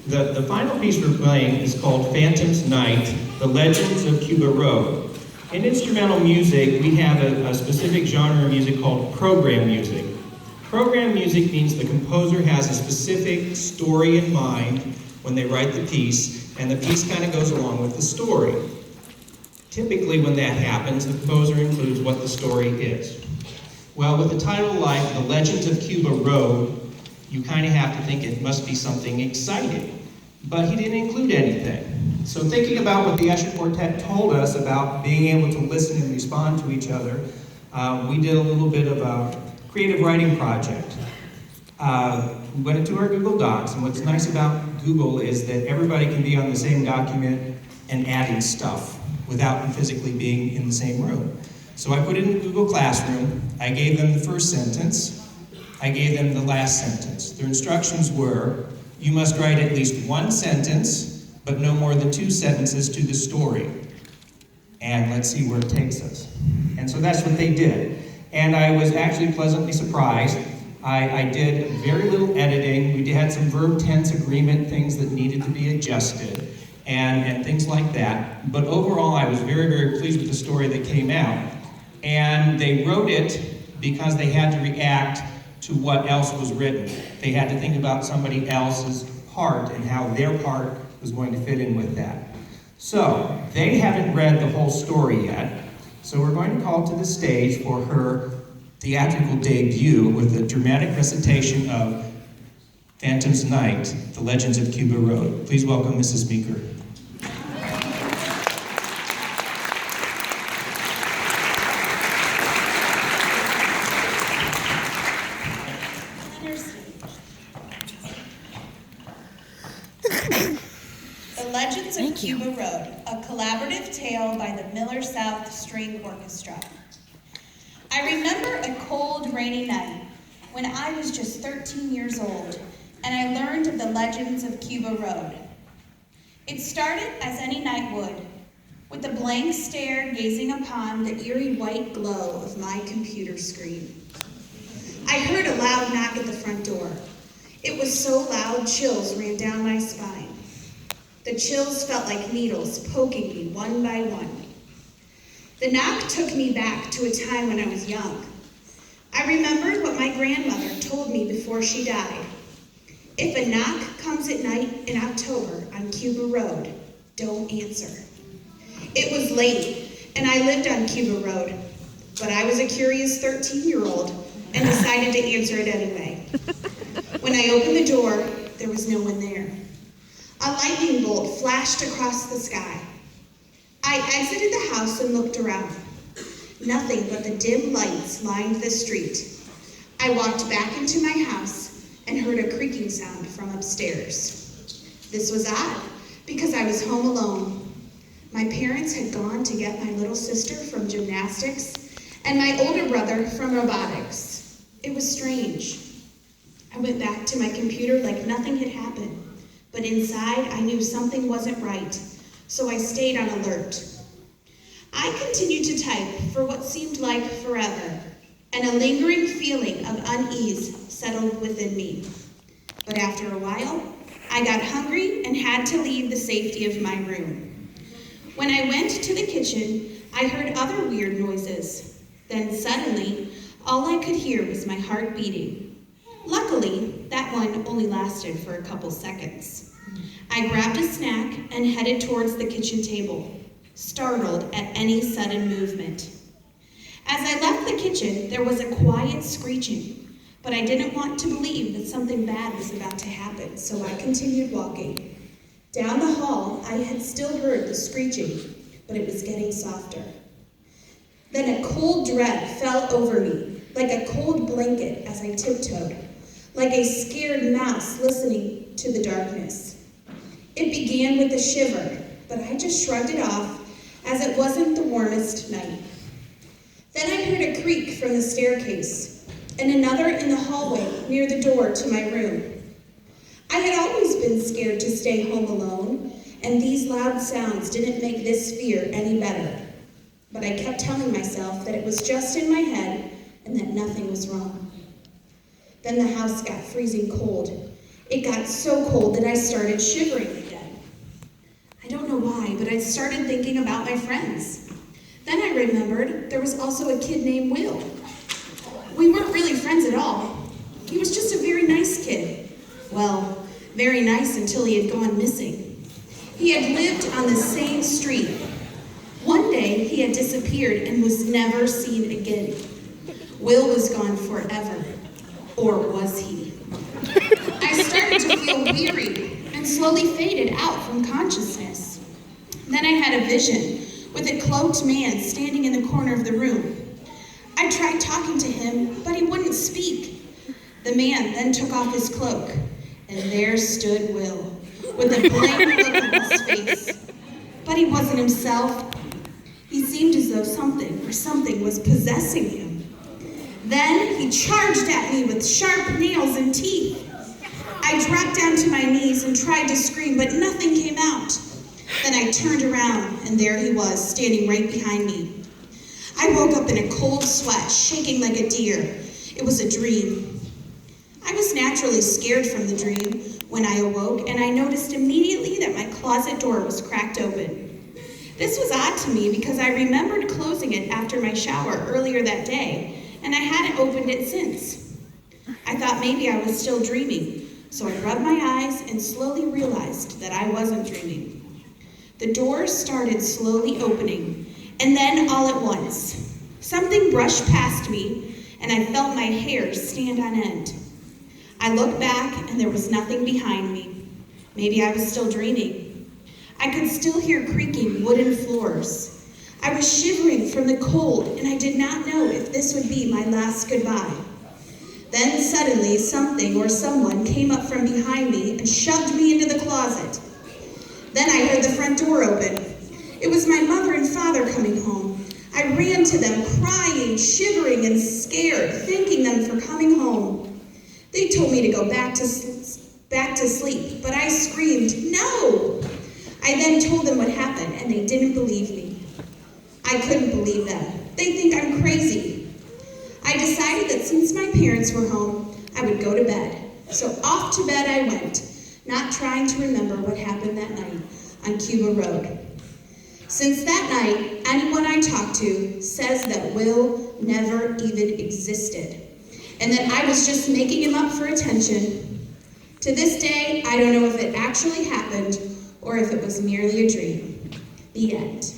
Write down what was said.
The final piece we're playing is called Phantom's Night, The Legends of Cuba Road. In instrumental music, we have a specific genre of music called program music. Program music means the composer has a specific story in mind when they write the piece, and the piece kind of goes along with the story. Typically, when that happens, the composer includes what the story is. Well, with a title like The Legends of Cuba Road, you kind of have to think it must be something exciting. But he didn't include anything. So thinking about what the Usher Quartet told us about being able to listen and respond to each other, we did a little bit of a creative writing project. We went into our Google Docs, and what's nice about Google is that everybody can be on the same document and adding stuff without physically being in the same room. So I put it in Google Classroom. I gave them the first sentence. I gave them the last sentence. Their instructions were, you must write at least one sentence, but no more than 2 sentences to the story. And let's see where it takes us. And so that's what they did. And I was actually pleasantly surprised. I did very little editing. We had some verb tense agreement things that needed to be adjusted and things like that. But overall, I was very, very pleased with the story that came out. And they wrote it because they had to react to what else was written. They had to think about somebody else's part and how their part was going to fit in with that. So, they haven't read the whole story yet, so we're going to call to the stage for her theatrical debut with a dramatic recitation of Phantom's Night, The Legends of Cuba Road. Please welcome Mrs. Meeker. Cuba Road, a collaborative tale by the Miller South String Orchestra. I remember a cold, rainy night when I was just 13 years old, and I learned of the legends of Cuba Road. It started as any night would, with a blank stare gazing upon the eerie white glow of my computer screen. I heard a loud knock at the front door. It was so loud, chills ran down my spine. The chills felt like needles poking me one by one. The knock took me back to a time when I was young. I remembered what my grandmother told me before she died. If a knock comes at night in October on Cuba Road, don't answer. It was late, and I lived on Cuba Road, but I was a curious 13-year-old and decided to answer it anyway. When I opened the door, there was no one there. A lightning bolt flashed across the sky. I exited the house and looked around. Nothing but the dim lights lined the street. I walked back into my house and heard a creaking sound from upstairs. This was odd, because I was home alone. My parents had gone to get my little sister from gymnastics and my older brother from robotics. It was strange. I went back to my computer like nothing had happened. But inside, I knew something wasn't right, so I stayed on alert. I continued to type for what seemed like forever, and a lingering feeling of unease settled within me. But after a while, I got hungry and had to leave the safety of my room. When I went to the kitchen, I heard other weird noises. Then suddenly, all I could hear was my heart beating. Luckily, that one only lasted for a couple seconds. I grabbed a snack and headed towards the kitchen table, startled at any sudden movement. As I left the kitchen, there was a quiet screeching, but I didn't want to believe that something bad was about to happen, so I continued walking. Down the hall, I had still heard the screeching, but it was getting softer. Then a cold dread fell over me, like a cold blanket as I tiptoed, like a scared mouse listening to the darkness. It began with a shiver, but I just shrugged it off as it wasn't the warmest night. Then I heard a creak from the staircase, and another in the hallway near the door to my room. I had always been scared to stay home alone, and these loud sounds didn't make this fear any better. But I kept telling myself that it was just in my head and that nothing was wrong. Then the house got freezing cold. It got so cold that I started shivering again. I don't know why, but I started thinking about my friends. Then I remembered there was also a kid named Will. We weren't really friends at all. He was just a very nice kid. Well, very nice until he had gone missing. He had lived on the same street. One day, he had disappeared and was never seen again. Will was gone forever. Or was he? I started to feel weary and slowly faded out from consciousness. Then I had a vision with a cloaked man standing in the corner of the room. I tried talking to him, but he wouldn't speak. The man then took off his cloak, and there stood Will, with a blank look on his face. But he wasn't himself. He seemed as though something was possessing him. Then he charged at me with sharp nails and teeth. I dropped down to my knees and tried to scream, but nothing came out. Then I turned around, and there he was, standing right behind me. I woke up in a cold sweat, shaking like a deer. It was a dream. I was naturally scared from the dream when I awoke, and I noticed immediately that my closet door was cracked open. This was odd to me because I remembered closing it after my shower earlier that day, and I hadn't opened it since. I thought maybe I was still dreaming, so I rubbed my eyes and slowly realized that I wasn't dreaming. The door started slowly opening, and then all at once, something brushed past me, and I felt my hair stand on end. I looked back, and there was nothing behind me. Maybe I was still dreaming. I could still hear creaking wooden floors. I was shivering from the cold, and I did not know if this would be my last goodbye. Then suddenly, something or someone came up from behind me and shoved me into the closet. Then I heard the front door open. It was my mother and father coming home. I ran to them, crying, shivering, and scared, thanking them for coming home. They told me to go back to sleep, but I screamed, "No!" I then told them what happened, and they didn't believe me. I couldn't believe them. They think I'm crazy. I decided that since my parents were home, I would go to bed. So off to bed I went, not trying to remember what happened that night on Cuba Road. Since that night, anyone I talk to says that Will never even existed, and that I was just making him up for attention. To this day, I don't know if it actually happened or if it was merely a dream. The end.